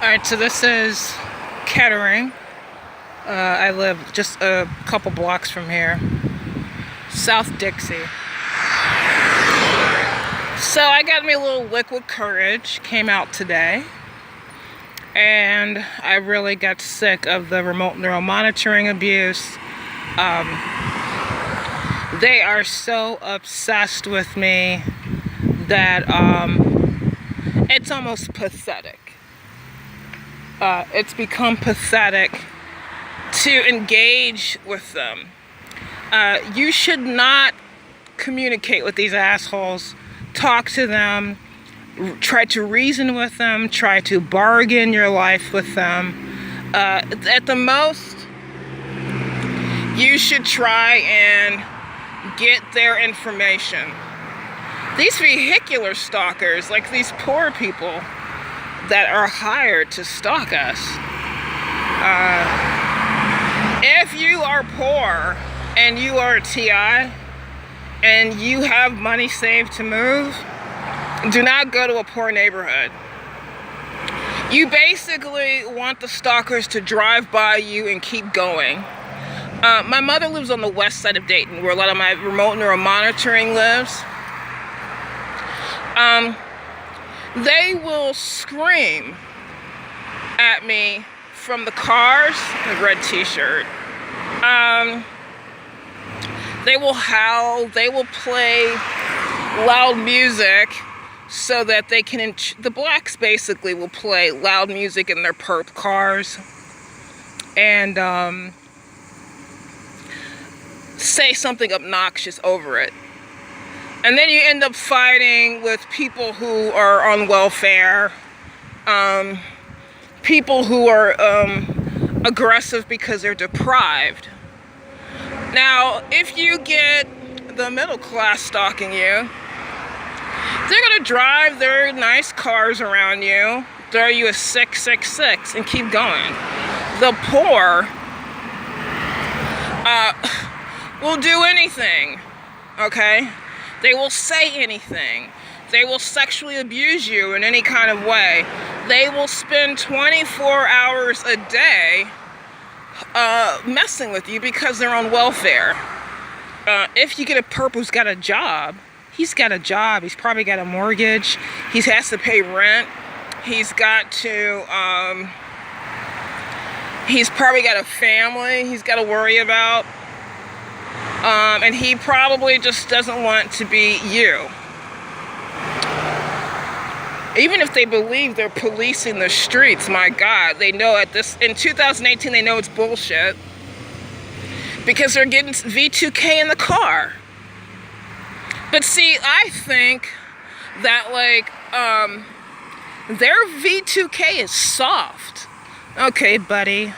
Alright, so this is Kettering. I live just a couple blocks from here. South Dixie. So I got me a little liquid courage, came out today. And I really got sick of the remote neural monitoring abuse. They are so obsessed with me that it's almost pathetic. It's become pathetic to engage with them. You should not communicate with these assholes. Talk to them. Try to reason with them. Try to bargain your life with them. At the most, you should try and get their information. These vehicular stalkers, like these poor people that are hired to stalk us. If you are poor and you are a TI and you have money saved to move, do not go to a poor neighborhood. You basically want the stalkers to drive by you and keep going. My mother lives on the west side of Dayton, where a lot of my remote neural monitoring lives. They will scream at me from the cars, the red t-shirt. They will howl, they will play loud music so that they can, the blacks basically will play loud music in their perp cars and say something obnoxious over it. And then you end up fighting with people who are on welfare, people who are aggressive because they're deprived. Now, if you get the middle class stalking you, they're gonna drive their nice cars around you, throw you a 666 and keep going. The poor will do anything, okay? They will say anything. They will sexually abuse you in any kind of way. They will spend 24 hours a day messing with you because they're on welfare. If you get a perp who's got a job, he's got a job. He's probably got a mortgage. He has to pay rent. He's got to, he's probably got a family he's got to worry about. And he probably just doesn't want to be you. Even if they believe they're policing the streets, my God, they know in 2018, they know it's bullshit. Because they're getting V2K in the car. But see, I think that, like, their V2K is soft. Okay, buddy.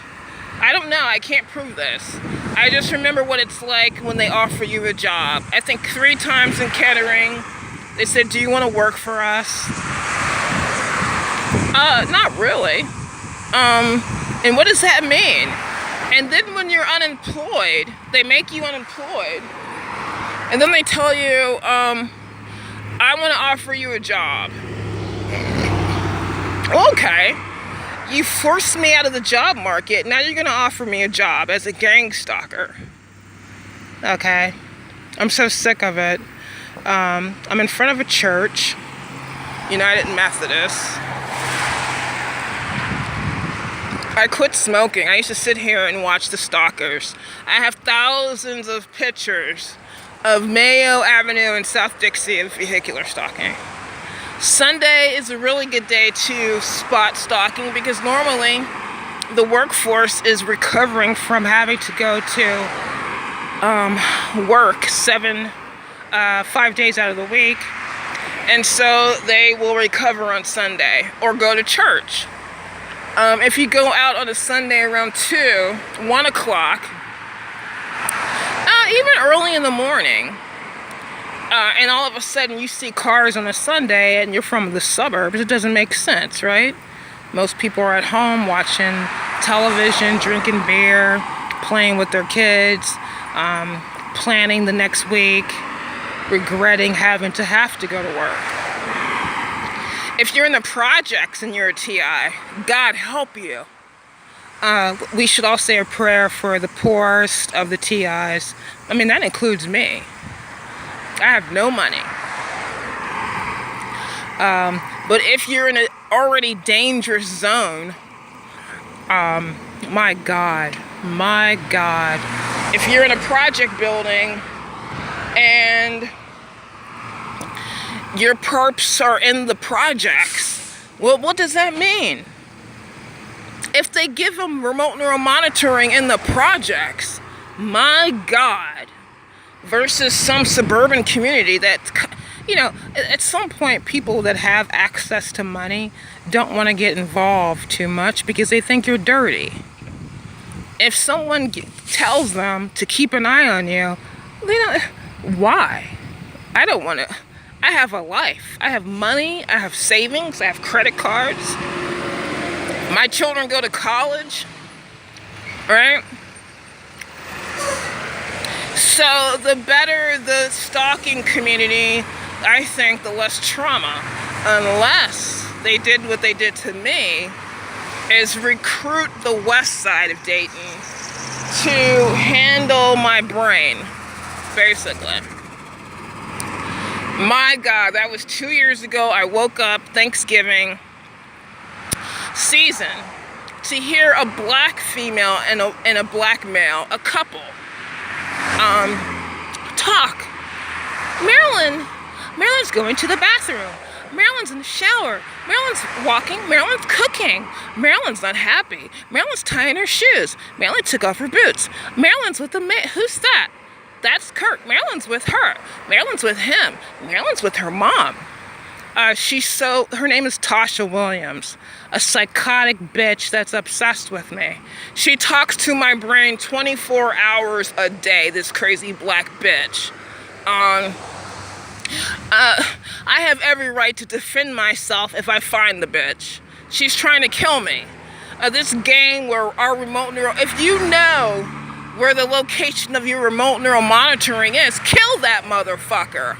I don't know, I can't prove this. I just remember what it's like when they offer you a job. I think 3 times in Kettering, they said, do you want to work for us? Not really. And what does that mean? And then when you're unemployed, they make you unemployed. And then they tell you, I want to offer you a job. Okay. You forced me out of the job market. Now you're going to offer me a job as a gang stalker. Okay. I'm so sick of it. I'm in front of a church, United Methodist. I quit smoking. I used to sit here and watch the stalkers. I have thousands of pictures of Mayo Avenue in South Dixie of vehicular stalking. Sunday is a really good day to spot stalking because normally the workforce is recovering from having to go to work 5 days out of the week. And so they will recover on Sunday or go to church. If you go out on a Sunday around 2, 1 o'clock, even early in the morning, and all of a sudden you see cars on a Sunday and you're from the suburbs, it doesn't make sense, right? Most people are at home watching television, drinking beer, playing with their kids, planning the next week, regretting having to go to work. If you're in the projects and you're a TI, God help you. We should all say a prayer for the poorest of the TIs. I mean, that includes me. I have no money. But if you're in an already dangerous zone, my God. If you're in a project building and your perps are in the projects, well, what does that mean? If they give them remote neural monitoring in the projects, my God, versus some suburban community that's, you know, at some point people that have access to money don't want to get involved too much because they think you're dirty. If someone tells them to keep an eye on you, why? I don't want to. I have a life. I have money. I have savings. I have credit cards. My children go to college, right? So the better the stalking community, I think, the less trauma. Unless they did what they did to me, is recruit the west side of Dayton to handle my brain, basically. My God, that was 2 years ago. I woke up Thanksgiving season to hear a black female and a black male, a couple, talk. Marilyn's going to the bathroom. Marilyn's in the shower. Marilyn's walking. Marilyn's cooking. Marilyn's not happy. Marilyn's tying her shoes. Marilyn took off her boots. Marilyn's with the man. Who's that? That's Kirk. Marilyn's with her. Marilyn's with him. Marilyn's with her mom. Her name is Tasha Williams, a psychotic bitch that's obsessed with me. She talks to my brain 24 hours a day, this crazy black bitch. I have every right to defend myself if I find the bitch. She's trying to kill me. This game where our remote neural, if you know where the location of your remote neural monitoring is, kill that motherfucker.